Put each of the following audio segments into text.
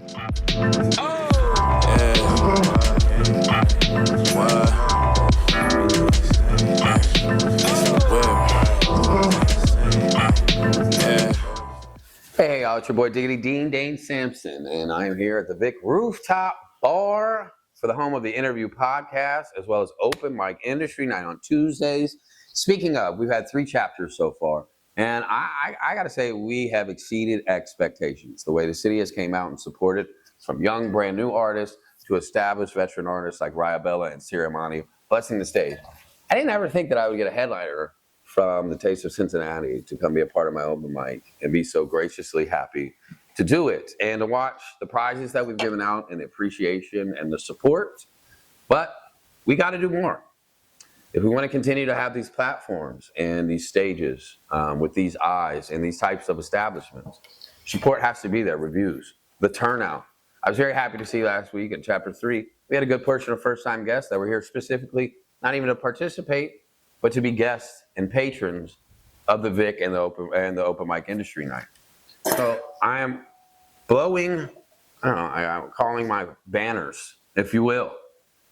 Hey, y'all, it's your boy Diggity Dean Dane Sampson, and I am here at the Vic Rooftop Bar for the home of the Interview Podcast, as well as Open Mic Industry Night on Tuesdays. Speaking of, we've had 3 chapters so far, and I got to say we have exceeded expectations. The way the city has came out and supported, from young, brand new artists to established veteran artists like Raya Bella and Sierra Money, blessing the stage. I didn't ever think that I would get a headliner from the Taste of Cincinnati to come be a part of my open mic and be so graciously happy to do it and to watch the prizes that we've given out and the appreciation and the support. But we got to do more. If we want to continue to have these platforms and these stages with these eyes and these types of establishments, support has to be there, reviews, the turnout. I was very happy to see last week in Chapter 3, we had a good portion of first-time guests that were here specifically, not even to participate, but to be guests and patrons of the Vic and the Open Mic Industry Night. So I am blowing, I'm calling my banners, if you will.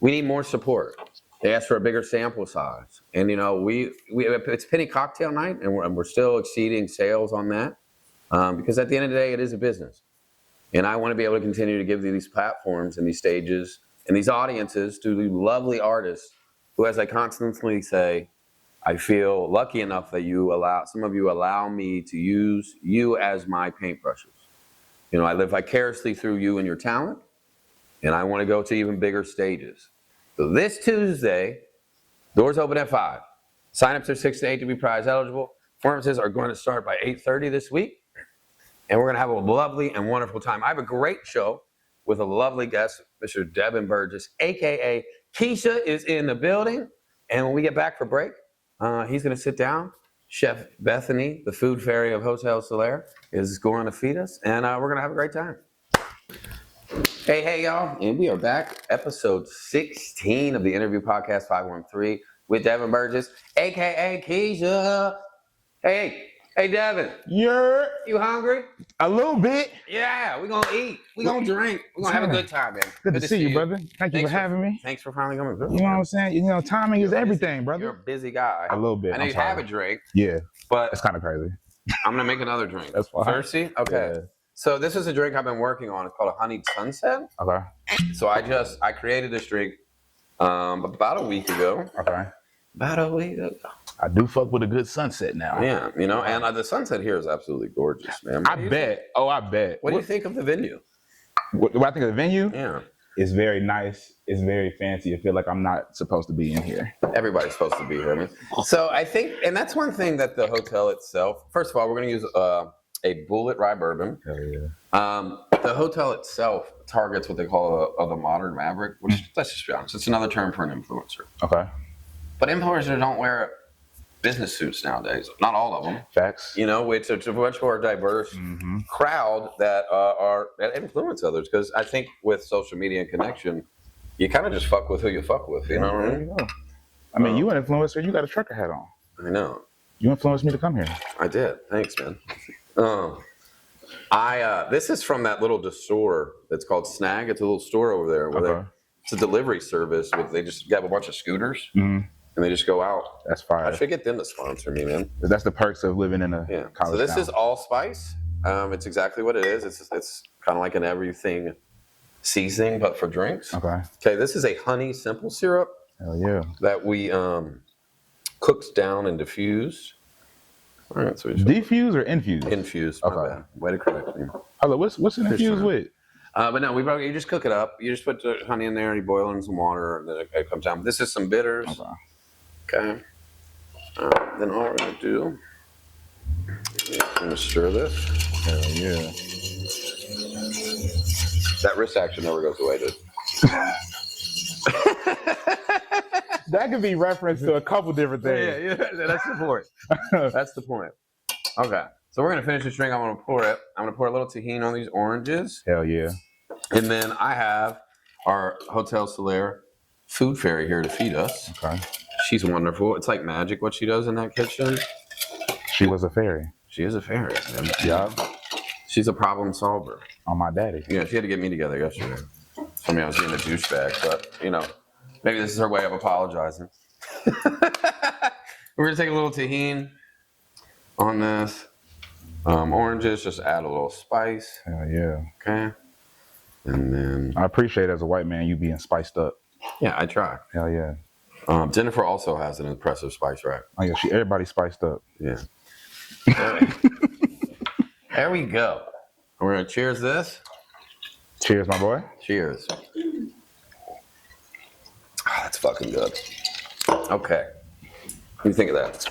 We need more support. They asked for a bigger sample size. And, you know, it's Penny Cocktail Night, and we're still exceeding sales on that because at the end of the day, it is a business. And I want to be able to continue to give these platforms and these stages and these audiences to the lovely artists who, as I constantly say, I feel lucky enough that some of you allow me to use you as my paintbrushes. You know, I live vicariously through you and your talent, and I want to go to even bigger stages. So this Tuesday, doors open at 5. Sign-ups are 6 to 8 to be prize eligible. Performances are going to start by 8:30 this week, and we're going to have a lovely and wonderful time. I have a great show with a lovely guest, Mr. Devin Burgess, a.k.a. Keisha is in the building, and when we get back for break, he's going to sit down. Chef Bethany, the food fairy of Hotel Solaire, is going to feed us, and we're going to have a great time. Hey, y'all, and we are back. Episode 16 of the Interview Podcast 513 with Devin Burgess, a.k.a. Keisha. Hey, Devin. You hungry? A little bit. Yeah, we're going to eat. We're going to drink. We're going to have a good time, man. Good to see you, brother. Thank you for having me. Thanks for finally coming through. You know what I'm saying? You know, timing is everything, brother. You're a busy guy. A little bit. I know you have a drink. Yeah. But it's kind of crazy. I'm going to make another drink. That's fine. Thirsty? Okay. Yeah. So this is a drink I've been working on. It's called a Honeyed Sunset. Okay. So I created this drink about a week ago. Okay. About a week ago. I do fuck with a good sunset now. Yeah, you know, and the sunset here is absolutely gorgeous, man. I bet. What do you think of the venue? What I think of the venue? Yeah. It's very nice. It's very fancy. I feel like I'm not supposed to be in here. Everybody's supposed to be here, man. So I think, and that's one thing that the hotel itself, first of all, we're going to use a Bulleit rye bourbon. Hell yeah. The hotel itself targets what they call the modern maverick, which, let's just be honest, it's another term for an influencer. Okay. But influencers don't wear business suits nowadays. Not all of them. Facts. You know, it's a much more diverse crowd that that influence others. Because I think with social media and connection, you kind of just fuck with who you fuck with. You know what I mean? I mean, you an influencer. You got a trucker hat on. I know. You influenced me to come here. I did. Thanks, man. This is from that little store that's called Snag. It's a little store over there. It's a delivery service. They just have a bunch of scooters. And they just go out. That's fire. I should get them to sponsor me, man. That's the perks of living in a college So this town. is allspice. It's exactly what it is. It's kind of like an everything seasoning, but for drinks. Okay. This is a honey simple syrup. Hell yeah. That we cooked down and diffused. All right. So defused or infused? Infused. Okay. Bad. Way to correct me. Hello. What's it infused with? But no, you just cook it up. You just put the honey in there and you boil it in some water, and then it comes down. This is some bitters. Okay. Then all we're going to do is I'm going to stir this. Hell yeah. That wrist action never goes away, dude. That could be referenced to a couple different things. Yeah, that's the point. That's the point. Okay. So we're going to finish this drink. I'm going to pour it. I'm going to pour a little tahini on these oranges. Hell yeah. And then I have our Hotel Solaire food fairy here to feed us. Okay. She's wonderful. It's like magic what she does in that kitchen. She was a fairy. She is a fairy. Yeah. She's a problem solver. On my daddy. Yeah, she had to get me together yesterday. I mean, I was being a douchebag, but maybe this is her way of apologizing. We're gonna take a little tahini on this. Oranges, just add a little spice. Hell yeah. Okay. And then I appreciate as a white man you being spiced up. yeah, I try. Hell yeah. Jennifer also has an impressive spice rack. Oh yeah, everybody's spiced up. Yeah. There we go. We're gonna cheers this. Cheers, my boy. Cheers. Oh, that's fucking good. Okay. What do you think of that?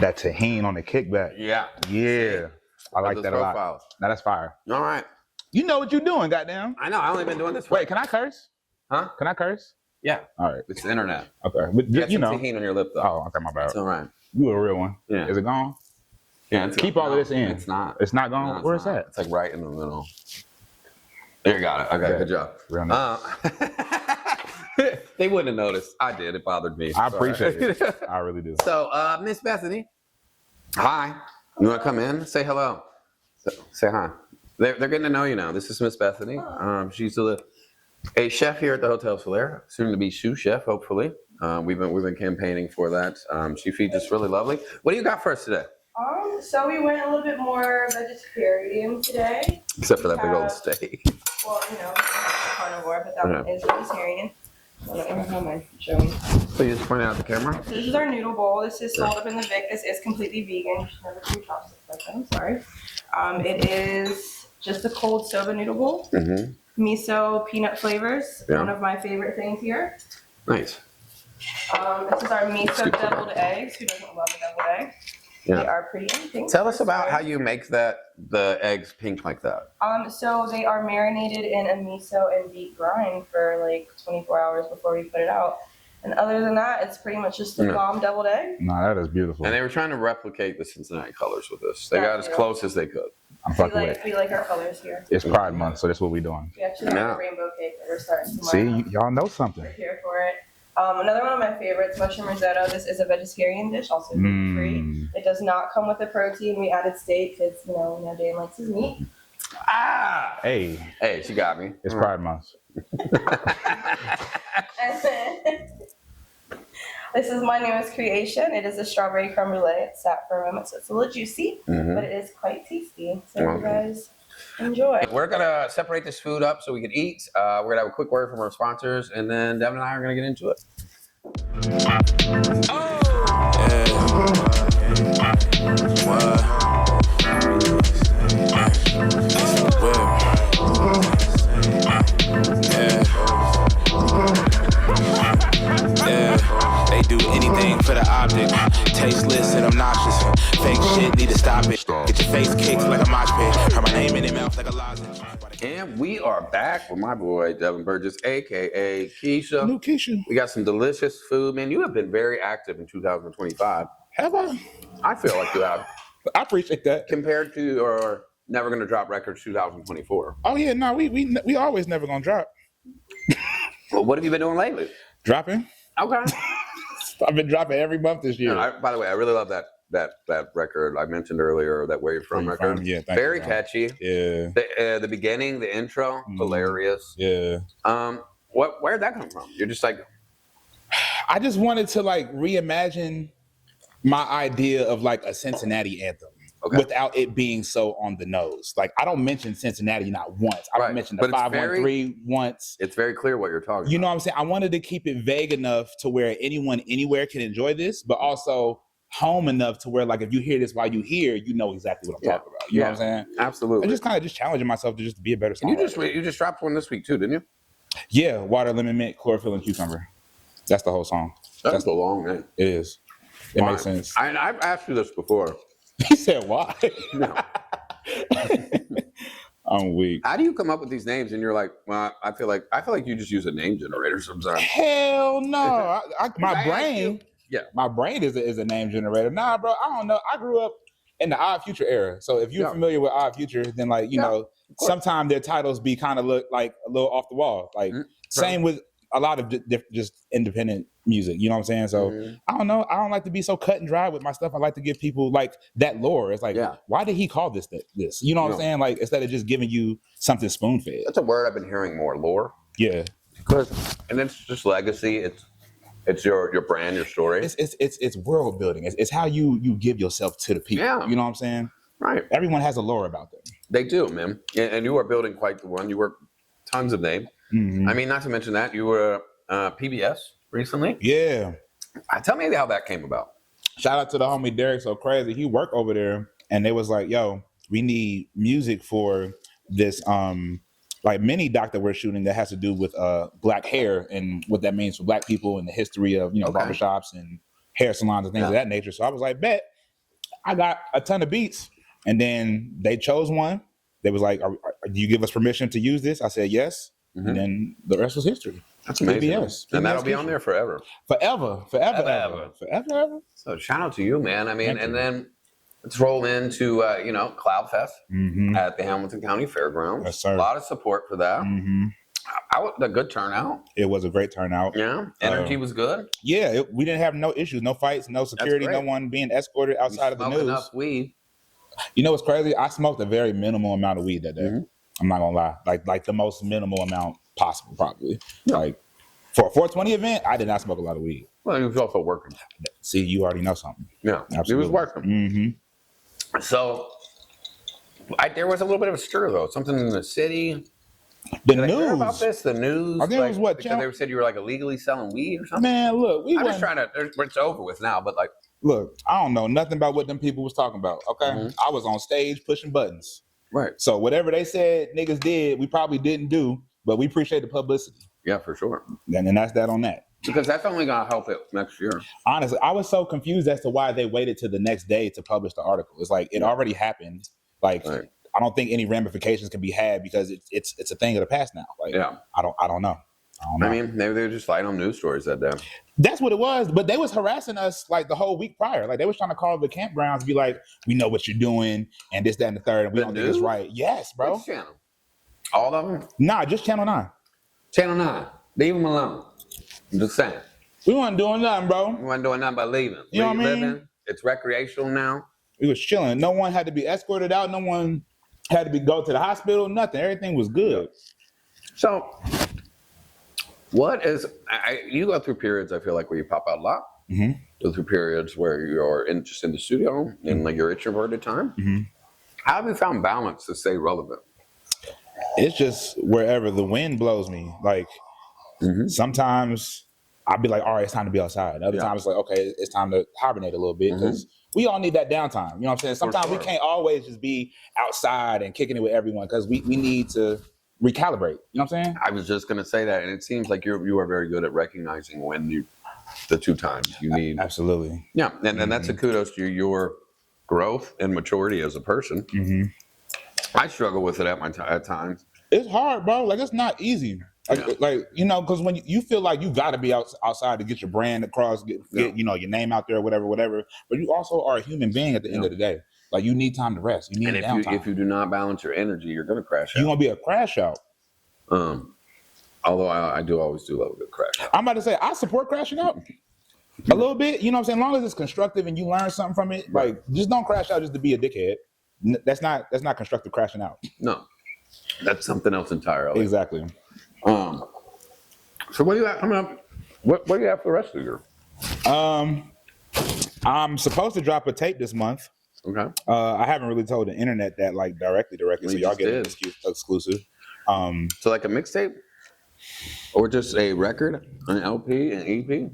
That tahini on the kickback. Yeah. Yeah. I like that a lot. Now that's fire. All right. You know what you're doing, goddamn. I know. I only been doing this. Wait, can I curse? Huh? Can I curse? Yeah. All right. It's the internet. Okay. But You got you some know. tahini on your lip though. Oh, okay, my bad. It's all right. You a real one. Yeah. Is it gone? Yeah. It's Keep all of this in. It's not. It's not gone? No, it's Where's not. that? It's like right in the middle. There you got it. Okay. Okay. Good job. Real nice. They wouldn't have noticed. I did. It bothered me. I appreciate it. I really do. So, Miss Bethany. Hi. You want to come in? Say hello. Say hi. They're getting to know you now. This is Miss Bethany. She's a chef here at the Hotel Solaire, soon to be sous chef, hopefully. We've been campaigning for that. She feeds us really lovely. What do you got for us today? So we went a little bit more vegetarian today. Except for that big old steak. Well, carnivore, but that one is vegetarian. I don't mind showing. So you just pointed out the camera? So this is our noodle bowl. This is sold up in the Vic. This is completely vegan. You should never do chopsticks like that. I'm sorry. It is just a cold soba noodle bowl. Mm-hmm. Miso peanut flavors. Yeah. One of my favorite things here. Nice. This is our miso deviled eggs. Who doesn't love a deviled egg? Yeah. They are pretty pink. Tell us about how you make the eggs pink like that. So they are marinated in a miso and beet brine for like 24 hours before we put it out. And other than that, it's pretty much just a bomb deviled egg. No, that is beautiful. And they were trying to replicate the Cincinnati colors with this. They got as close as they could. I'm fucking with. We like our colors here. It's Pride Month, so that's what we're doing. We actually have a rainbow cake that we're starting tomorrow. See, y'all know something. We're here for it. Another one of my favorites, mushroom risotto. This is a vegetarian dish, also gluten-free. It does not come with the protein. We added steak because, Dan likes his meat. Ah! Hey, she got me. it's Pride Month. And then, this is my newest creation. It is a strawberry creme brulee. It's sat for a moment, so it's a little juicy, but it is quite tasty. So you guys enjoy. We're going to separate this food up so we can eat. We're going to have a quick word from our sponsors, and then Devin and I are going to get into it. They do anything for the object. Tasteless and obnoxious. Fake shit, need to stop it. Get your face kicked like a mosh pit. Heard my name in their mouth like a lozenge. And we are back with my boy, Devin Burgess, a.k.a. Keisha. New Keisha. We got some delicious food. Man, you have been very active in 2025. Have I? I feel like you have. I appreciate that. Compared to your Never Gonna Drop Records 2024. Oh yeah, no, we always never gonna drop. Well, what have you been doing lately? Dropping. Okay. I've been dropping every month this year. By the way, I really love that record I mentioned earlier, that Where You From record. Yeah, thank very you, catchy. Yeah. The beginning, the intro, hilarious. Yeah. Where'd that come from? You're just like, I just wanted to like reimagine my idea of like a Cincinnati anthem without it being so on the nose. Like I don't mention Cincinnati not once. I don't mention the 513 once. It's very clear what you're talking You know about. what I'm saying? I wanted to keep it vague enough to where anyone anywhere can enjoy this, but also home enough to where like if you hear this while you hear, you know exactly what I'm talking about. You know what I'm saying? Absolutely. I'm just kind of challenging myself to just be a better And songwriter. you just dropped one this week too, didn't you? Yeah, water, lemon, mint, chlorophyll, and cucumber. That's the whole song. That's a long name. It is. It makes sense. I've asked you this before. He said, "Why?" No. I'm weak. How do you come up with these names? And you're like, well, I feel like you just use a name generator sometimes. Hell no. My I brain. Yeah. My brain is a name generator. Nah, bro. I don't know. I grew up in the Odd Future era. So if you're familiar with Odd Future, then like you know, sometimes their titles be kind of look like a little off the wall. Like same with a lot of just independent music. You know what I'm saying? So I don't know. I don't like to be so cut and dry with my stuff. I like to give people like that lore. It's like, why did he call this this? You know what I'm saying? Like instead of just giving you something spoon fed. That's a word I've been hearing more. Lore. Yeah. And it's just legacy. It's your brand, your story. It's world building. It's how you give yourself to the people. Yeah. You know what I'm saying? Right. Everyone has a lore about them. They do, man. And you are building quite the one. You work tons of names. I mean, not to mention that you were PBS recently. Yeah. Tell me how that came about. Shout out to the homie Derek So Crazy. He worked over there, and they was like, "Yo, we need music for this like mini doc that we're shooting that has to do with black hair and what that means for black people and the history of barbershops and hair salons and things of that nature." So I was like, "Bet." I got a ton of beats, and then they chose one. They was like, do you give us permission to use this? I said yes, and then the rest was history. That's amazing. PBS. And that'll be on there forever. Forever. So shout out to you, man. I mean, and then let's roll into Cloud Fest at the Hamilton County Fairgrounds. Yes, sir. A lot of support for that. A good turnout. It was a great turnout. Yeah, energy was good. Yeah, we didn't have no issues, no fights, no security, no one being escorted outside of the news. Enough weed. You know what's crazy? I smoked a very minimal amount of weed that day. I'm not gonna lie, like the most minimal amount possible, probably. Yeah. Like for a 420 event, I did not smoke a lot of weed. Well, he was also working. See, you already know something. Yeah, absolutely. He was working. So there was a little bit of a stir, though. Something in the city. The Did news. I hear about this? The news. I think it was what? Because they said you were like illegally selling weed or something. Man, look, I'm just trying to. It's over with now, but like, look, I don't know nothing about what them people was talking about. Okay, I was on stage pushing buttons. Right. So whatever they said niggas did, we probably didn't do, but we appreciate the publicity. Yeah, for sure. And that's that on that. Because that's only gonna help it next year. Honestly, I was so confused as to why they waited till the next day to publish the article. It's like it already happened. Like. Right. I don't think any ramifications can be had because it's a thing of the past now. Like, I don't know. I mean, maybe they were just light on news stories that day. That's what it was. But they was harassing us like the whole week prior. Like they was trying to call the campgrounds, and be like, "We know what you're doing, and this, that, and the third, and we don't think it's right." Yes, bro. Which channel? All of them? Nah, just Channel 9. Channel 9. Leave them alone. I'm just saying. We wasn't doing nothing, bro. We wasn't doing nothing but leaving. You know what I mean? Living. It's recreational now. We was chilling. No one had to be escorted out. No one had to go to the hospital. Nothing. Everything was good. So, what is? You go through periods. I feel like where you pop out a lot. Go through periods where you're just in the studio and like your introverted time. How have you found balance to stay relevant? It's just wherever the wind blows me. Like sometimes I'll be like, all right, it's time to be outside. Other times it's like, okay, it's time to hibernate a little bit because we all need that downtime. You know what I'm saying? Sometimes we can't always just be outside and kicking it with everyone because we need to recalibrate. You know what I'm saying? I was just going to say that. And it seems like you are very good at recognizing when the two times you need. Absolutely. Yeah. And that's a kudos to your growth and maturity as a person. I struggle with it at times. It's hard, bro. Like, it's not easy. Like you know, because when you feel like you got to be outside to get your brand across, get your name out there, whatever. But you also are a human being at the end of the day. Like you need time to rest. You need downtime. If you do not balance your energy, you're going to crash out. You're going to be a crash out. Although I do always do love a good crash out. I'm about to say I support crashing out a little bit. You know what I'm saying? As long as it's constructive and you learn something from it, like just don't crash out just to be a dickhead. That's not constructive crashing out. No, that's something else entirely. Exactly. So what do you have coming up? What do you have for the rest of the year? I'm supposed to drop a tape this month. Okay. I haven't really told the internet that like directly, so y'all get an exclusive. So like a mixtape, or just a record, an LP, an EP.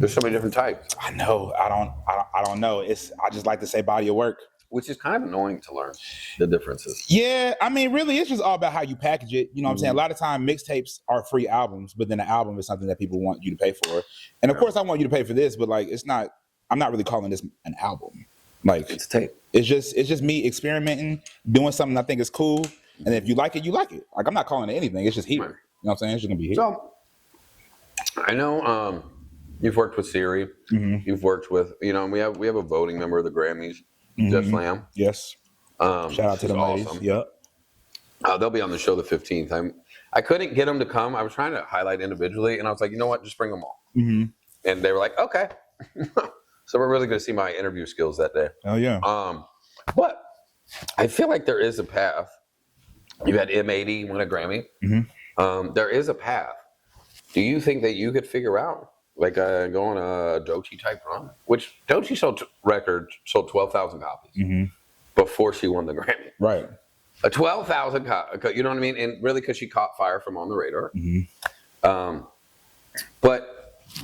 There's so many different types. I know. I don't know. I just like to say body of work. Which is kind of annoying to learn the differences. Yeah, I mean, really, it's just all about how you package it. You know what I'm saying? A lot of time, mixtapes are free albums, but then the album is something that people want you to pay for. And of course, I want you to pay for this, but like, it's not. I'm not really calling this an album. Like, it's tape. It's just me experimenting, doing something I think is cool, and if you like it, you like it. Like, I'm not calling it anything. It's just here. Right. You know what I'm saying? It's just gonna be here. So, I know you've worked with Siri. You've worked with we have a voting member of the Grammys. Just Lamb. Yes. Shout out to the ladies. Awesome. Yep. They'll be on the show the 15th. I couldn't get them to come. I was trying to highlight individually, and I was like, you know what? Just bring them all. Mm-hmm. And they were like, okay. So we're really going to see my interview skills that day. Oh yeah. But I feel like there is a path. You had M80 win a Grammy. Mm-hmm. There is a path. Do you think that you could figure out like going a Doechii type run? Which Doechii sold 12,000 copies before she won the Grammy. Right. A 12,000 copy, you know what I mean? And really because she caught fire from On the Radar. But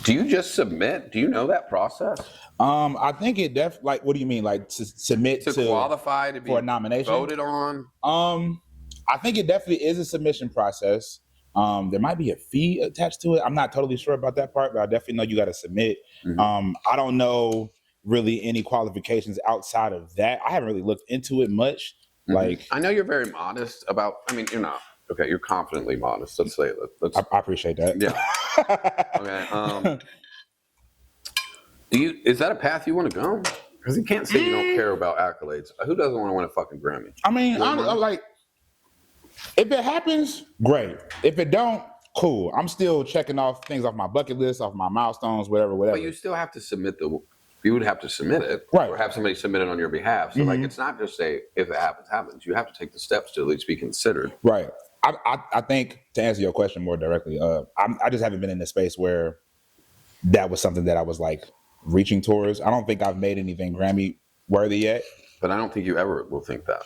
do you just submit? Do you know that process? I think it like, what do you mean? Like to submit to qualify to be for a nomination? Voted on? I think it definitely is a submission process. There might be a fee attached to it. I'm not totally sure about that part, but I definitely know you got to submit. I don't know really any qualifications outside of that. I haven't really looked into it much. Like, I know you're very modest about, I mean, you're not. Okay, you're confidently modest. Let's say that. I appreciate that. Yeah. Okay. Is that a path you want to go? Because you can't say you don't care about accolades. Who doesn't want to win a fucking Grammy? I mean, I'm like, if it happens, great. If it don't, cool. I'm still checking off things off my bucket list, off my milestones, whatever. But you still have to submit you would have to submit it, right, or have somebody submit it on your behalf. So like, it's not just say if it happens. You have to take the steps to at least be considered. Right. I think to answer your question more directly, I just haven't been in a space where that was something that I was like reaching towards. I don't think I've made anything Grammy worthy yet. But I don't think you ever will think that.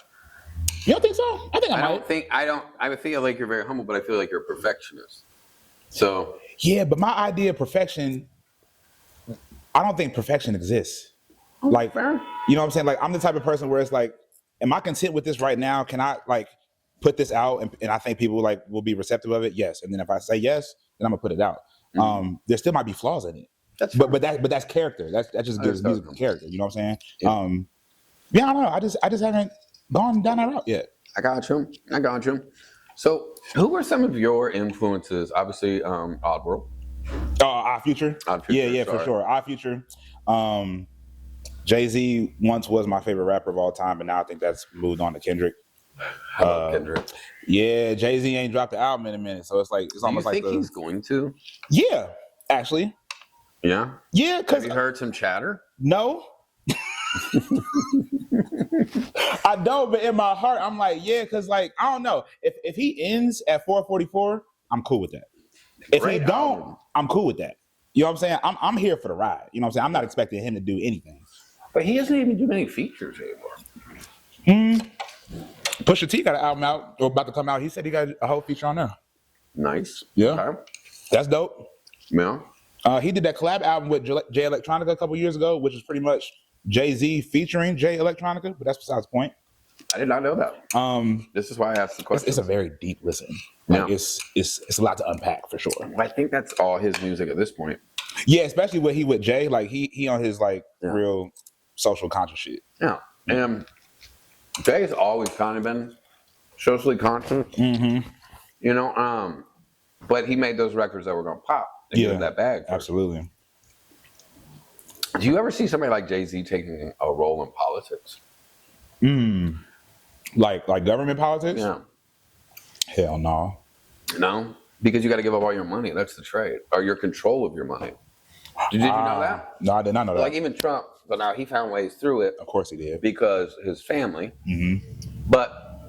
You don't think so? I think I might. I feel like you're very humble, but I feel like you're a perfectionist. So yeah, but my idea of perfection, I don't think perfection exists. Like, fair. You know what I'm saying? Like, I'm the type of person where it's like, am I content with this right now? Can I like put this out and I think people like will be receptive of it? Yes. And then if I say yes, then I'm gonna put it out. There still might be flaws in it. But that's character. That just gives music character. You know what I'm saying? Yeah. I don't know. I just haven't gone down that route yet. I got you. So who were some of your influences? Obviously, Odd World. Odd Future. Yeah, for sure. Odd Future. Jay-Z once was my favorite rapper of all time, but now I think that's moved on to Kendrick. I love Kendrick. Yeah, Jay-Z ain't dropped the album in a minute, so it's like it's almost like. Do you think he's going to? Yeah, actually. Yeah. Yeah, because have you heard some chatter? No. I don't, but in my heart, I'm like, yeah, because like I don't know if he ends at 444, I'm cool with that. If he don't, I'm cool with that. You know what I'm saying? I'm here for the ride. You know what I'm saying? I'm not expecting him to do anything. But he doesn't even do many features anymore. Pusha T got an album out or about to come out. He said he got a whole feature on there. Nice. Yeah. Okay. That's dope. Yeah. He did that collab album with Jay Electronica a couple years ago, which is pretty much Jay-Z featuring Jay Electronica, but that's besides the point. I did not know that. This is why I asked the question. It's a very deep listen. Like it's a lot to unpack for sure. I think that's all his music at this point. Yeah, especially when he with Jay, like he on his like real social conscious shit. Yeah. And Jay's always kind of been socially conscious. Mm-hmm. You know, but he made those records that were gonna pop. And give him that bag. Absolutely. Do you ever see somebody like Jay-Z taking a role in politics? Like government politics? Yeah. Hell no. No? Because you got to give up all your money. That's the trade. Or your control of your money. Did you know that? No, I did not know that. Like even Trump, but now he found ways through it. Of course he did. Because his family. Mm-hmm. But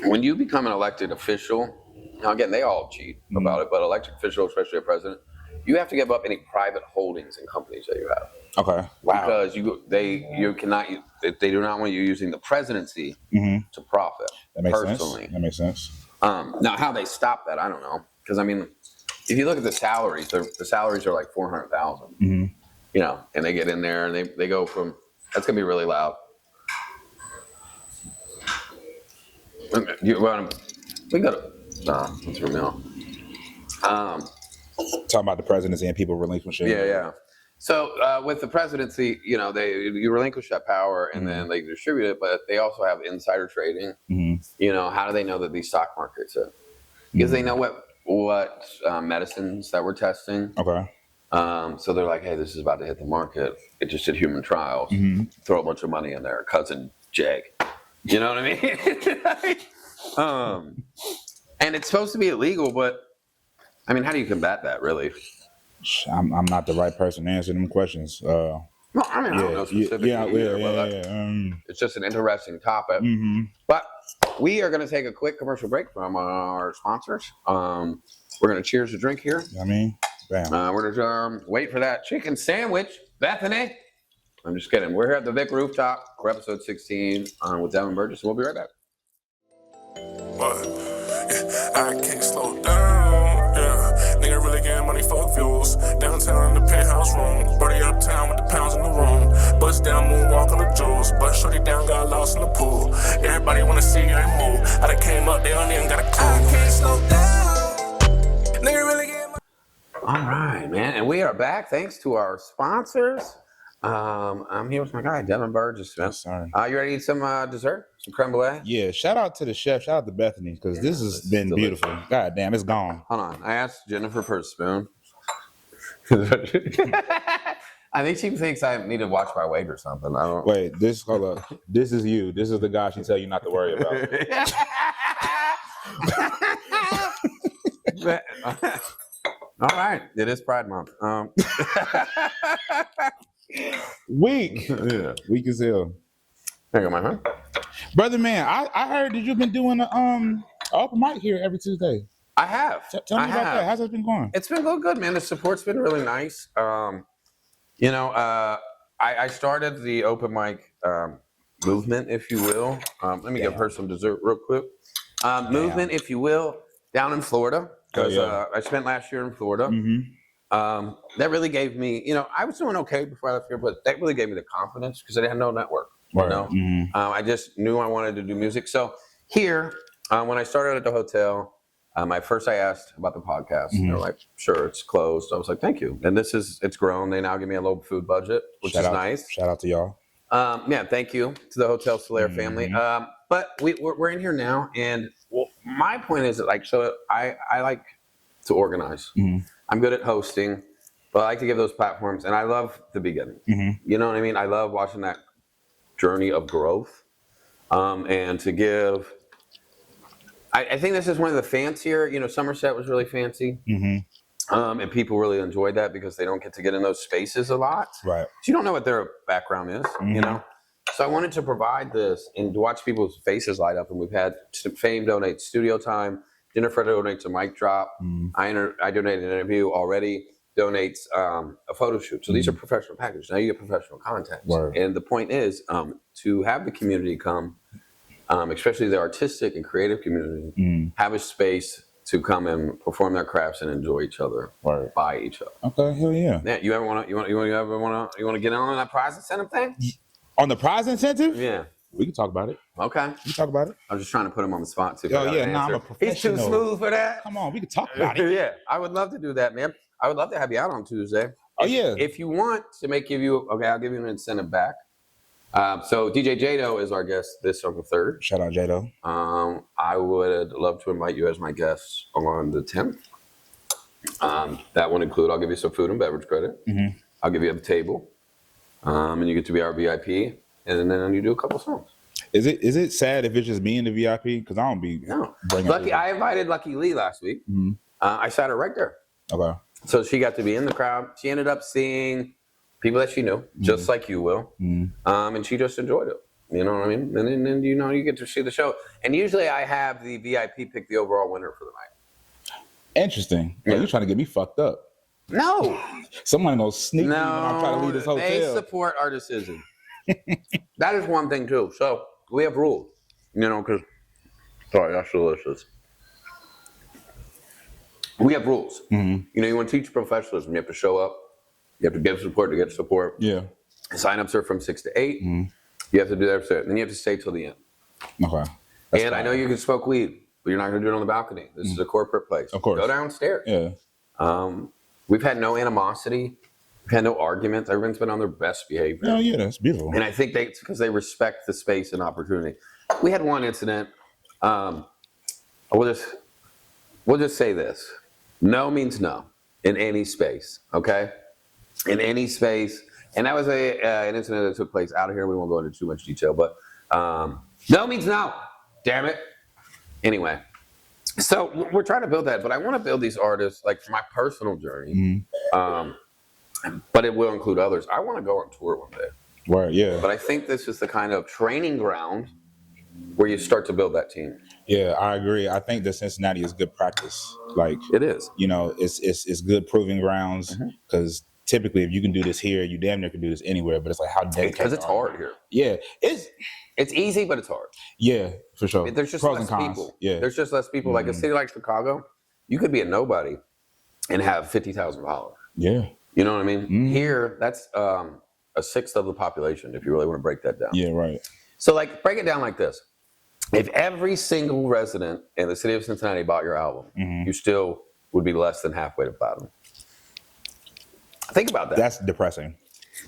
when you become an elected official, now again, they all cheat about it, but elected official, especially a president, you have to give up any private holdings in companies that you have. Okay. Wow. Because you cannot, they do not want you using the presidency to profit. That makes personally. sense. That makes sense. Now, how they stop that, I don't know. Because I mean, if you look at the salaries, the salaries are like $400,000. You know, and they get in there and they go from. That's gonna be really loud. We got to. It's from now. Talking about the presidency and people relinquishing. Yeah. So with the presidency, you know, you relinquish that power and then they distribute it, but they also have insider trading. You know, how do they know that these stock markets are? Because they know what medicines that we're testing. Okay. So they're like, hey, this is about to hit the market. It just did human trials. Throw a bunch of money in there. Cousin Jake. You know what I mean? And it's supposed to be illegal, but I mean, how do you combat that, really? I'm not the right person to answer them questions. Well, I mean, I don't know specifically either, but it's just an interesting topic. But we are going to take a quick commercial break from our sponsors. We're going to cheers a drink here. I mean, bam. We're going to wait for that chicken sandwich. Bethany. I'm just kidding. We're here at the Vic Rooftop for episode 16 with Devin Burgess. We'll be right back. I can't slow down, yeah. Nigga really getting money, fuck views. Downtown in the penthouse room. Brody uptown with the pounds in the room. Bust down, moonwalk on the jewels. Bust shorty down, got lost in the pool. Everybody wanna see you and move. I done came up, they don't even got a clue. I can't slow down. Nigga really getting money. All right, man. And we are back thanks to our sponsors. I'm here with my guy, Devin Burgess. Sorry. You ready to eat some dessert? Some creme brulee? Yeah, shout out to the chef. Shout out to Bethany because this has been delicious. beautiful. God damn, it's gone. Hold on. I asked Jennifer for a spoon. I think she thinks I need to watch my weight or something. I don't. Wait, hold up. This is you. This is the guy she tell you not to worry about. All right. It is Pride Month. Weak. Yeah. Weak as hell. There you go, my friend. Brother man, I heard that you've been doing an open mic here every Tuesday. I have. Tell me about that. How's that been going? It's been going good, man. The support's been really nice. I started the open mic movement, if you will. Let me give her some dessert real quick. Movement, if you will, down in Florida. Because I spent last year in Florida. That really gave me, I was doing okay before I left here, but that really gave me the confidence because I had no network. Right. I just knew I wanted to do music. So here, when I started at the hotel, I asked about the podcast. And they're like, sure, it's closed. I was like, thank you. And it's grown. They now give me a low food budget, which is nice. Shout out to y'all. Thank you to the Hotel Solaire family. But we're in here now. And my point is that I like to organize. I'm good at hosting, but I like to give those platforms. And I love the beginning. You know what I mean? I love watching that journey of growth. And to give... I think this is one of the fancier, Somerset was really fancy. And people really enjoyed that because they don't get to get in those spaces a lot. Right. So you don't know what their background is, So I wanted to provide this and to watch people's faces light up. And we've had Fame donate studio time. Jennifer donates a mic drop. I donated an interview already. Donates a photo shoot. So these are professional packages. Now you get professional content. Word. And the point is to have the community come, especially the artistic and creative community, have a space to come and perform their crafts and enjoy each other, by each other. Okay, hell yeah. Yeah, you want to get on that prize incentive thing? On the prize incentive? Yeah. We can talk about it. Okay. We can talk about it. I'm just trying to put him on the spot too. Oh yeah, I'm a professional. He's too smooth for that. Come on, we can talk about it. Yeah, I would love to do that, man. I would love to have you out on Tuesday. Oh yeah. If you want to I'll give you an incentive back. So DJ Jado is our guest this on the 3rd. Shout out Jado. I would love to invite you as my guest on the 10th. That would include, I'll give you some food and beverage credit. I'll give you a table. And you get to be our VIP. And then you do a couple songs. Is it sad if it's just me in the VIP? Because I don't be I invited Lucky Lee last week. I sat her right there. Okay. So she got to be in the crowd. She ended up seeing people that she knew, just like you will. And she just enjoyed it. You know what I mean? And then you get to see the show. And usually I have the VIP pick the overall winner for the night. Interesting. Yeah. You trying to get me fucked up? No. Someone gonna sneak me when I'm trying to leave this hotel. They support our decision. That is one thing too. So we have rules, because sorry, that's delicious. We have rules. You want to teach professionalism. You have to show up. You have to give support to get support. Yeah. Sign-ups are from 6 to 8. You have to do that. Then you have to stay till the end. Okay. That's fine. I know you can smoke weed, but you're not going to do it on the balcony. This is a corporate place. Of course. Go downstairs. Yeah. We've had no animosity. We've had no arguments. Everyone's been on their best behavior. Oh yeah, that's beautiful. And I think it's because they respect the space and opportunity. We had one incident. We'll just say this. No means no in any space, okay? In any space. And that was an incident that took place out of here. We won't go into too much detail, but no means no. Damn it. Anyway, So we're trying to build that, but I want to build these artists like for my personal journey. But it will include others. I want to go on tour one day. Right, yeah. But I think this is the kind of training ground where you start to build that team. Yeah, I agree. I think that Cincinnati is good practice. Like, It is. you know, it's good proving grounds because typically if you can do this here, you damn near can do this anywhere. But it's like how dedicated. Because it's are you? hard here. Yeah, It's easy, but it's hard. yeah, for sure. There's just Pros less and cons. people. Yeah, There's just less people. Like a city like Chicago, you could be a nobody and have 50,000 followers. yeah, You know what I mean? Here, that's a sixth of the population, if you really want to break that down. yeah, right. So, like, break it down like this. If every single resident in the city of Cincinnati bought your album, you still would be less than halfway to platinum. Think about that. That's depressing.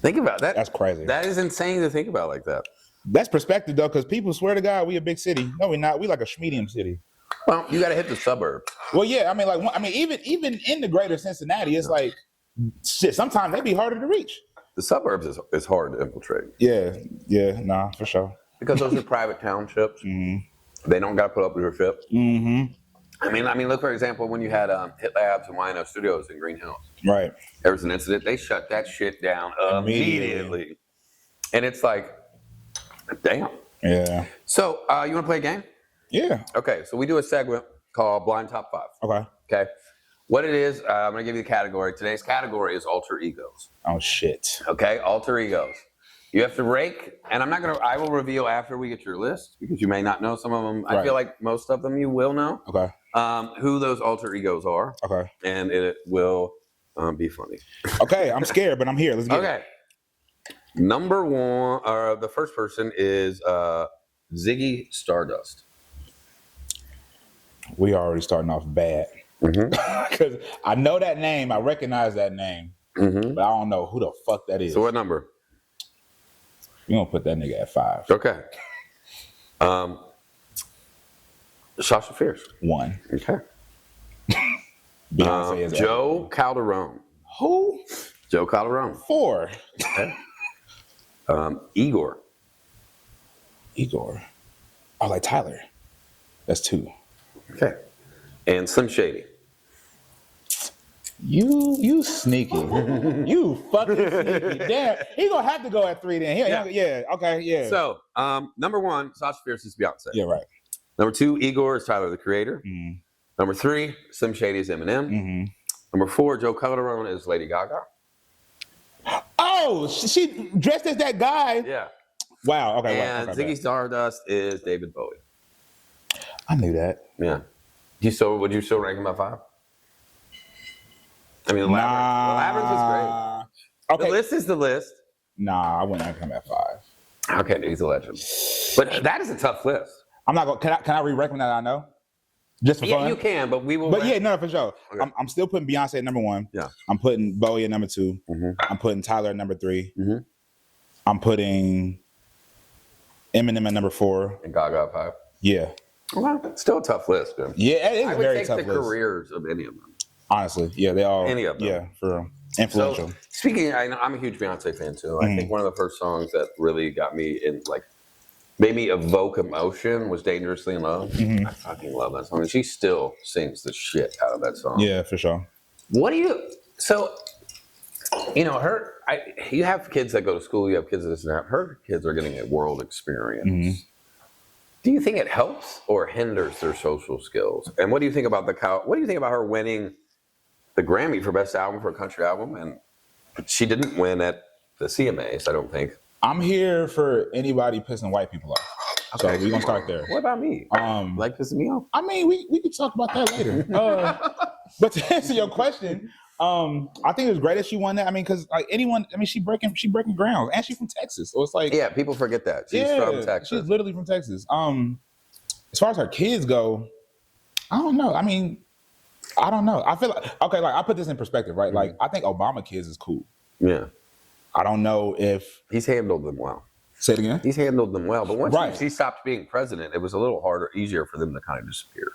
Think about that. That's crazy. That is insane to think about like that. That's perspective though, because people swear to God we a big city. No, we're not. We like a medium city. Well, you got to hit the suburbs. Well, yeah. I mean, like, even in the greater Cincinnati, it's like shit. Sometimes they be harder to reach. The suburbs is hard to infiltrate Yeah, nah, for sure. because those are private townships. They don't got to put up with your shit. I mean, look for example when you had Hit Labs and YNO Studios in Green Hills. Right. There was an incident. They shut that shit down immediately. And it's like, damn. Yeah. So you want to play a game? Yeah. Okay, so we do a segment called Blind Top 5. Okay. Okay. What it is, I'm going to give you the category. Today's category is alter egos. Oh shit. Okay, alter egos. You have to rank, and I will reveal after we get your list because you may not know some of them. I Right. feel like most of them you will know Okay. who those alter egos are, Okay. and it will be funny. Okay. I'm scared, but I'm here. Let's get it. Okay. Number one, the first person is Ziggy Stardust. We already starting off bad. Because I know that name, I recognize that name, but I don't know who the fuck that is. So what number? You gonna put that nigga at 5. Okay. Sasha Fierce. 1. Okay. Beyonce is Joe Calderone. Who? Joe Calderone. 4. Okay. Igor. Igor. Oh, like Tyler. That's 2. Okay. And Slim Shady. You sneaky. You fucking sneaky. Damn. He gonna have to go at 3 then. Yeah. Okay. Yeah. So, number 1, Sasha Fierce is Beyonce. Yeah. Right. Number 2, Igor is Tyler, the Creator. Number 3, Slim Shady is Eminem. Number 4, Joe Calderone is Lady Gaga. Oh, she dressed as that guy. Yeah. Wow. Okay. And okay, Ziggy Stardust is David Bowie. I knew that. Yeah. Would you still rank him at 5? I mean, the Labyrinth is great. Okay. The list is the list. Nah, I wouldn't rank him at 5. Okay, he's a legend. But that is a tough list. I'm not gonna. Can I re-recommend that I know? Just for Yeah, fun. you can, but we will. But yeah, no, for sure. Okay. I'm still putting Beyonce at number 1. Yeah. I'm putting Bowie at number 2. I'm putting Tyler at number 3. I'm putting Eminem at number 4. And Gaga at 5. Yeah. Well, still a tough list, man. Yeah, it is I a would very take tough the list. careers of any of them. Honestly, yeah, they all. Any of them. Yeah, for real. Influential. So, speaking, I'm a huge Beyonce fan too. I think one of the first songs that really got me in, like, made me evoke emotion was "Dangerously in Love." I fucking love that song, and she still sings the shit out of that song. Yeah, for sure. What do you? So, you know, you have kids that go to school. You have kids that this and that. Her kids are getting a world experience. Do you think it helps or hinders their social skills? And what do you think about what do you think about her winning the Grammy for Best Album for a Country Album? And she didn't win at the CMAs, I don't think. I'm here for anybody pissing white people off. So we're gonna start there. What about me? Like pissing me off? I mean, we can talk about that later. But to answer your question, I think it was great that she won that. I mean, because like anyone, I mean, she breaking ground, and she's from Texas, so it's like Yeah, people forget that. She's from Texas. She's literally from Texas. As far as her kids go, I don't know. I mean, I don't know. I feel like I put this in perspective, right? Like I think Obama kids is cool. Yeah. I don't know if He's handled them well. say it again. He's handled them well. But once Right. she stopped being president, it was a little easier for them to kind of disappear.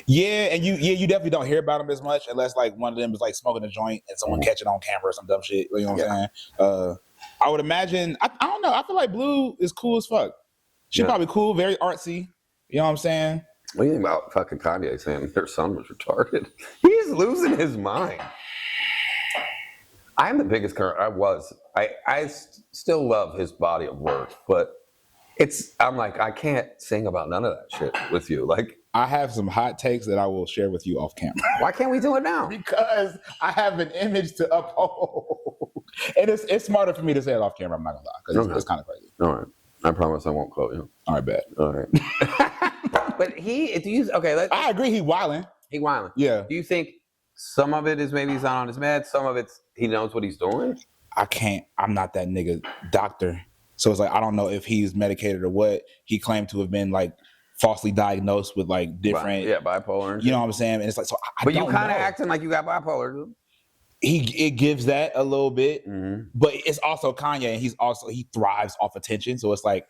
Yeah, and you definitely don't hear about them as much unless like one of them is like smoking a joint and someone catch it on camera or some dumb shit. You know what I'm saying? I would imagine. I don't know. I feel like Blue is cool as fuck. She's Yeah. probably cool, very artsy. You know what I'm saying? What do you think about fucking Kanye saying their son was retarded? He's losing his mind. I'm the biggest I still love his body of work, but I'm like, I can't sing about none of that shit with you. Like, I have some hot takes that I will share with you off camera. why can't we do it now? Because I have an image to uphold. And it's smarter for me to say it off camera, I'm not gonna lie. Because it's kind of crazy. All right. I promise I won't quote you. All right, bet. All right. But I agree he wilding. He wilding. Yeah. Do you think some of it is maybe he's not on his meds, some of it's he knows what he's doing? I'm not that nigga doctor. So it's like, I don't know if he's medicated or what. He claimed to have been like falsely diagnosed with like different, bipolar. And you know what I'm saying? And it's like, so but you kind of acting like you got bipolar. It gives that a little bit, but it's also Kanye, and he thrives off attention. So it's like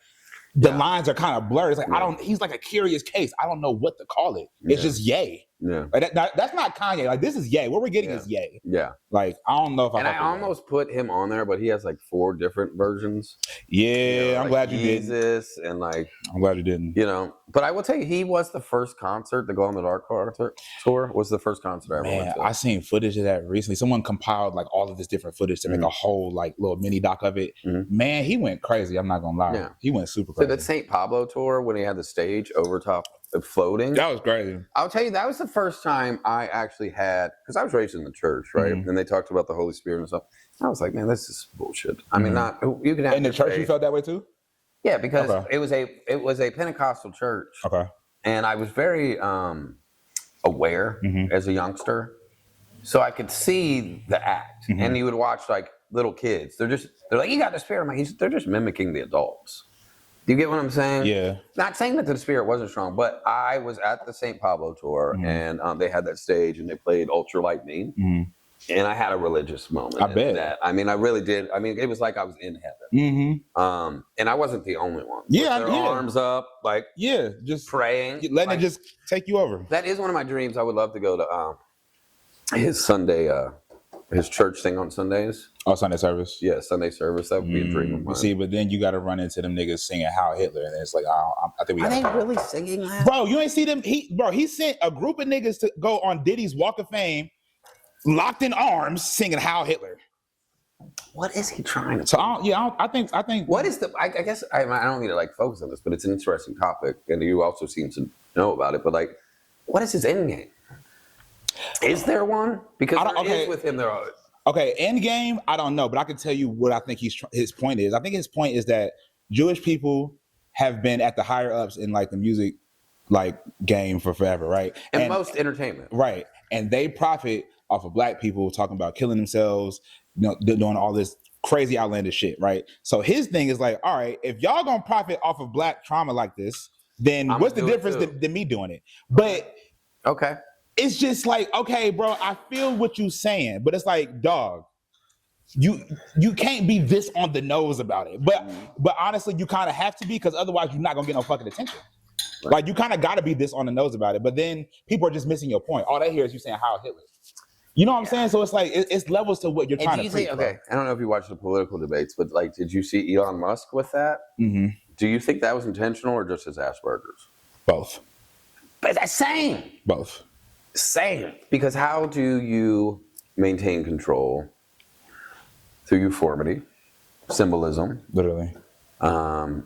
the lines are kind of blurred. It's like he's like a curious case. I don't know what to call it. It's just Ye. Yeah, like that's not Kanye. Like this is Ye. What we're getting is Ye. Yeah, like I don't know if I almost put him on there, but he has like 4 different versions. Yeah, I'm glad you did. Jesus, and like I'm glad you didn't. You know, but I will tell you, he was the first concert. The Glow in the Dark concert tour was the first concert I ever went to. I seen footage of that recently. Someone compiled like all of this different footage to make a whole like little mini doc of it. Man, he went crazy. I'm not gonna lie. Yeah. He went super crazy. So the St. Pablo tour when he had the stage over top floating. That was crazy. I'll tell you, that was the first time I actually had, because I was raised in the church, right? And they talked about the Holy Spirit and stuff. I was like, man, this is bullshit. I mean, you can have in the church. You felt that way too? Yeah, because it was a Pentecostal church. Okay. And I was very aware as a youngster, so I could see the act. And you would watch like little kids. They're like, you got the Spirit. I'm like, they're just mimicking the adults. Do you get what I'm saying? Yeah. Not saying that the Spirit wasn't strong, but I was at the St. Pablo tour, and they had that stage, and they played Ultra Lightning, and I had a religious moment. I bet. That. I mean, I really did. I mean, it was like I was in heaven. And I wasn't the only one. Yeah, with their arms up, like just praying, letting it just take you over. That is one of my dreams. I would love to go to his Sunday, his church thing on Sundays. Oh, Sunday service. Yeah, Sunday service. That would be a dream of mine. See, but then you got to run into them niggas singing Heil Hitler, and it's like, I think we. Are they really singing that? Bro, you ain't see them. He sent a group of niggas to go on Diddy's Walk of Fame, locked in arms, singing Heil Hitler. What is he trying to? So I think. What is the? I guess I don't need to like focus on this, but it's an interesting topic, and you also seem to know about it. But like, what is his end game? Is there one? Because there is with him there. Okay, end game, I don't know, but I can tell you what I think his point is. I think his point is that Jewish people have been at the higher ups in like the music like game for forever, right? And most entertainment. Right. And they profit off of black people talking about killing themselves, doing all this crazy outlandish shit, right? So his thing is like, all right, if y'all gonna profit off of black trauma like this, then what's the difference than me doing it? But okay. It's just like, okay, bro, I feel what you're saying, but it's like, dog, you can't be this on the nose about it. But honestly, you kind of have to be, because otherwise you're not gonna get no fucking attention. Right. Like you kind of got to be this on the nose about it. But then people are just missing your point. All they hear is you saying Heil Hitler. You know what I'm saying? So it's like it's levels to what you're trying to preach. Okay, I don't know if you watched the political debates, but like, did you see Elon Musk with that? Do you think that was intentional or just his Asperger's? Both. But that's same. Both. Same. Because how do you maintain control through euphormity, symbolism, literally, and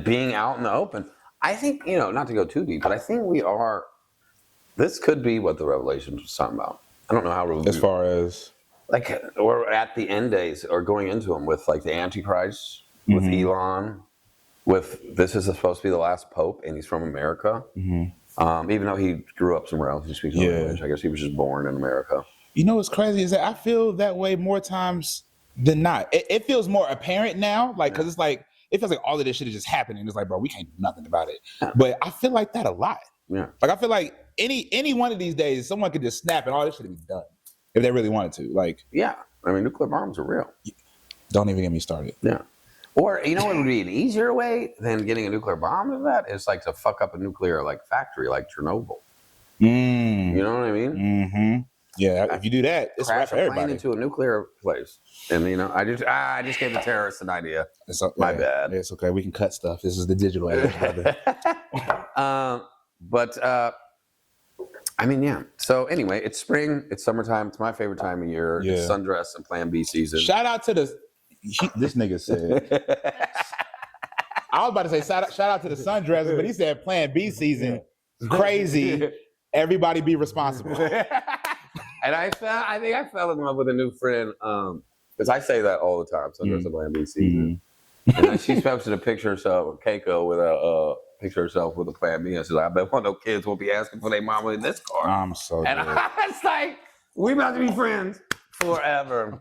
being out in the open? I think, not to go too deep, but I think this could be what the Revelation was talking about. I don't know how. As far as like, we're at the end days or going into them with like the Antichrist, with Elon, with this is supposed to be the last Pope, and he's from America. Even though he grew up somewhere else, he speaks another language. I guess he was just born in America. You know what's crazy is that I feel that way more times than not. It feels more apparent now, like, because it's like, it feels like all of this shit is just happening. It's like, bro, we can't do nothing about it. Yeah. But I feel like that a lot. Yeah. Like, I feel like any one of these days, someone could just snap and all this shit would be done if they really wanted to. Like, yeah. I mean, nuclear bombs are real. Don't even get me started. Yeah. Or, what would be an easier way than getting a nuclear bomb to that? Is like to fuck up a nuclear factory like Chernobyl. You know what I mean? Yeah, if you do that, it's right for everybody. Plane into a nuclear place, and I just gave the terrorists an idea. My bad. It's okay. We can cut stuff. This is the digital age, brother. But I mean, yeah. So anyway, it's spring. It's summertime. It's my favorite time of year. Yeah. It's sundress and Plan B season. Shout out to this nigga said. I was about to say shout out to the sundresser, but he said Plan B season. Crazy. Everybody be responsible. And I think I fell in love with a new friend because I say that all the time. Sundress and Plan B season. And then she posted a picture of herself, Keiko, with a picture of herself with a Plan B. And she's like, I bet one of those kids won't be asking for their mama in this car. I'm so And good. I was like, we about to be friends forever.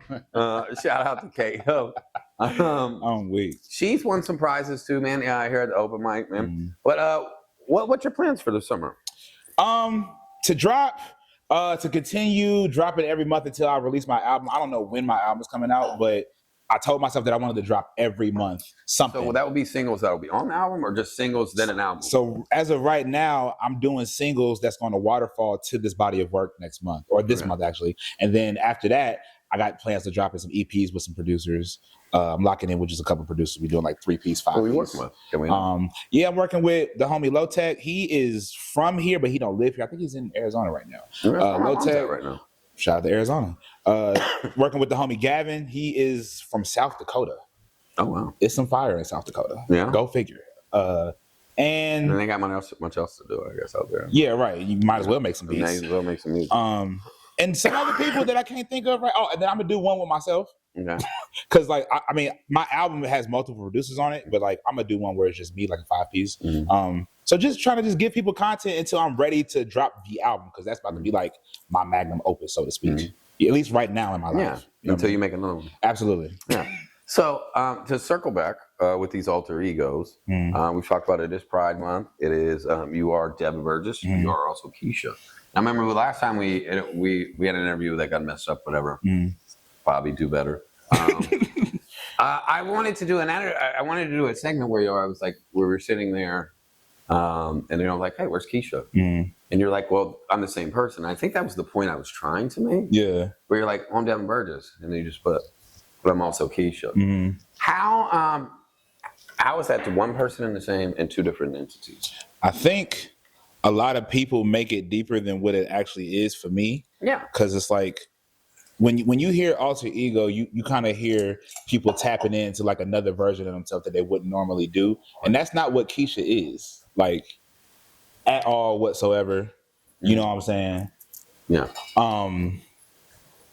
Shout out to Keiko. I'm weak. She's won some prizes too, man. Yeah, I hear at the open mic, man. But what's your plans for the summer? To continue dropping every month until I release my album. I don't know when my album is coming out, but I told myself that I wanted to drop every month something. So that would be singles that will be on the album, or just singles then an album? So as of right now, I'm doing singles that's going to waterfall to this body of work next month, or this month actually. And then after that, I got plans to drop in some EPs with some producers. I'm locking in with just a couple producers. We're doing like 3-piece, 5-piece. Who are you working with? Can we know? Yeah, I'm working with the homie Low Tech. He is from here, but he don't live here. I think he's in Arizona right now. Low Tech right now. Shout out to Arizona. Working with the homie Gavin. He is from South Dakota. Oh wow, it's some fire in South Dakota. Yeah, go figure. And they got much else to do, I guess, out there. Yeah, right. You might as well make some beats. Might as well make some music. And some other people that I can't think of right. Oh, and then I'm gonna do one with myself. Okay. Because like I mean, my album has multiple producers on it, but like I'm gonna do one where it's just me, like a 5-piece. So just trying to just give people content until I'm ready to drop the album, because that's about to be like my magnum opus, so to speak. At least right now in my life. Yeah. Until you make another one. Absolutely. Yeah. So to circle back with these alter egos, we've talked about it this Pride Month. It is you are Devin Burgess, you are also Keisha. I remember the last time we had an interview that got messed up, whatever. Bobby, do better. I wanted to do a segment where I was like, we were sitting there, and then I'm like, hey, where's Keisha? And you're like, well, I'm the same person. I think that was the point I was trying to make. Yeah. Where you're like, I'm Devin Burgess, and then you just put, but I'm also Keisha. How is that to one person in the same and two different entities? I think a lot of people make it deeper than what it actually is for me. Yeah. Because it's like, when you hear alter ego, you kind of hear people tapping into like another version of themselves that they wouldn't normally do. And that's not what Keisha is, like, at all whatsoever. You know what I'm saying? Yeah.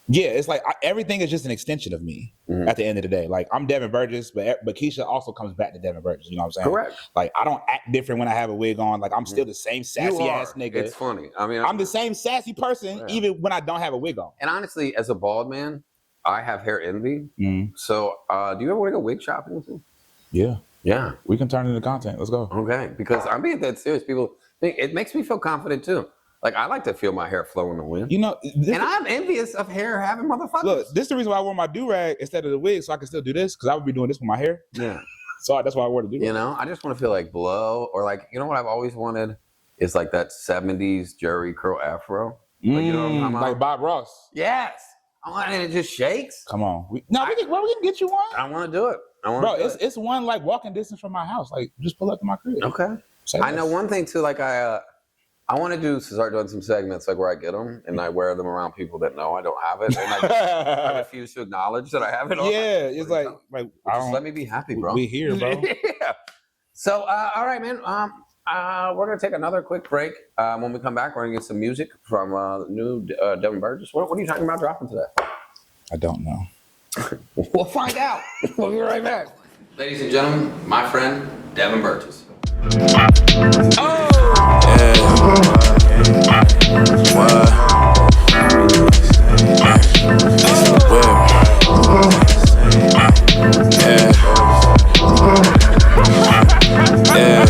Yeah, it's like everything is just an extension of me at the end of the day. Like, I'm Devin Burgess, but Keisha also comes back to Devin Burgess. You know what I'm saying? Correct. Like, I don't act different when I have a wig on. Like, I'm still the same sassy ass nigga. It's funny. I mean, I'm the same sassy person even when I don't have a wig on. And honestly, as a bald man, I have hair envy. So, do you ever want to go wig shopping with me? Yeah. Yeah. We can turn it into content. Let's go. Okay. Because I'm being that serious. People think it makes me feel confident too. Like, I like to feel my hair flow in the wind. You know, and I'm envious of hair having motherfuckers. Look, this is the reason why I wore my do-rag instead of the wig, so I can still do this, because I would be doing this with my hair. Yeah. So that's why I wore the do-rag. You know, I just want to feel like Blow, or like, you know what I've always wanted is like that 70s Jerry curl afro. Like, you know what I'm talking about? Like Bob Ross. Yes. I want it. It just shakes. Come on. We can get you one. I want to do it. It's one like walking distance from my house. Like, just pull up to my crib. Okay. I know one thing too. Like I want to start doing some segments like where I get them and I wear them around people that know I don't have it, and I refuse to acknowledge that I have it. Yeah, it's like just let me be happy, bro. We here, bro. Yeah. So, all right, man. We're gonna take another quick break. When we come back, we're gonna get some music from new Devin Burgess. What are you talking about dropping today? I don't know. We'll find out. We'll be right back. Ladies and gentlemen, my friend Devin Burgess. Oh! Yeah. What? Yeah.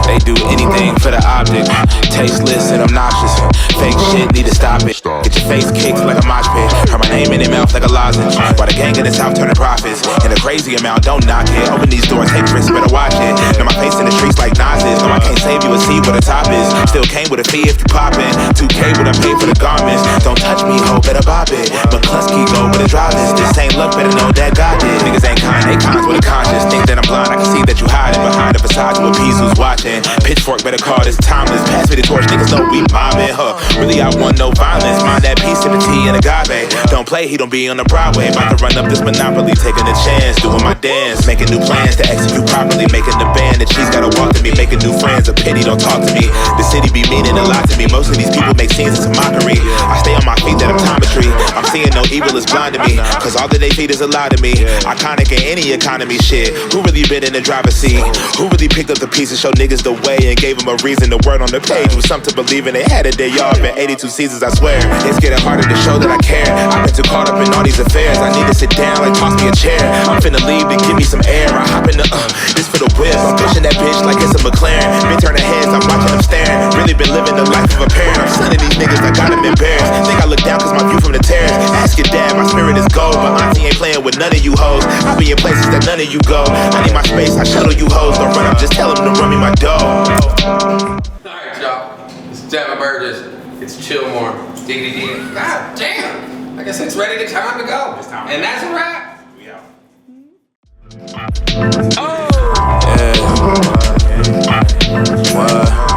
They do anything for the optic. Taste tasteless and obnoxious. Fake shit, need to stop it. Get your face kicked like a mosh pit. Heard my name in their mouth like a lozenge. While the gang in the south turning profits. In a crazy amount, don't knock it. Open these doors, take risks, better watch it. Know my face in the streets like Nazis. No, I can't save you a seat where the top is. Still came with a fee if you poppin'. 2K would I pay for the garments. Don't touch me, ho, better bop it. McCluskey go with the drivers. This ain't luck, better know that God did. Niggas ain't kind, they cons with a conscience. Think that I'm blind, I can see that you hiding behind the facade to appease who's watching. Pitchfork better call this timeless. Pass me the torch, niggas know we mobbing, huh? Really, I want no violence. Mind that peace to the tea and agave. Don't play, he don't be on the Broadway. About to run up this monopoly, taking a chance, doing my dance, making new plans to execute properly, making the band. The cheese gotta walk to me, making new friends. A pity, don't talk to me. The city be meaning a lot to me. Most of these people make scenes, it's a mockery. I stay on my feet, that optometry. I'm seeing no evil is blind to me, cause all that they feed is a lie to me. Iconic in any economy, shit. Who really been in the driver's seat? Who really picked up the piece and showed niggas the way and gave them a reason? The word on the page was something to believe in. They had it, they all been 82 seasons, I swear. It's getting harder to show that I care. I've been too caught up in all these affairs. I need to sit down, like toss me a chair. I'm finna leave to give me some air. I hop in the this for the whip. I'm pushing that bitch like it's a McLaren. Been turning heads, I'm watching them staring. Really been living the life of a parent. I'm sonning these niggas, I got them embarrassed. Think I look down cause my view from the terrace. Ask your dad, my spirit is gold. But auntie ain't playing with none of you hoes. I be in places that none of you go. I need my space, I shuttle you hoes. Don't run up, just tell them to run me my dough. Alright, y'all. It's Devin Burgess. It's Chillmore. Diggity ding. God damn. I guess it's ready to time to go. And that's a wrap. Yeah. What?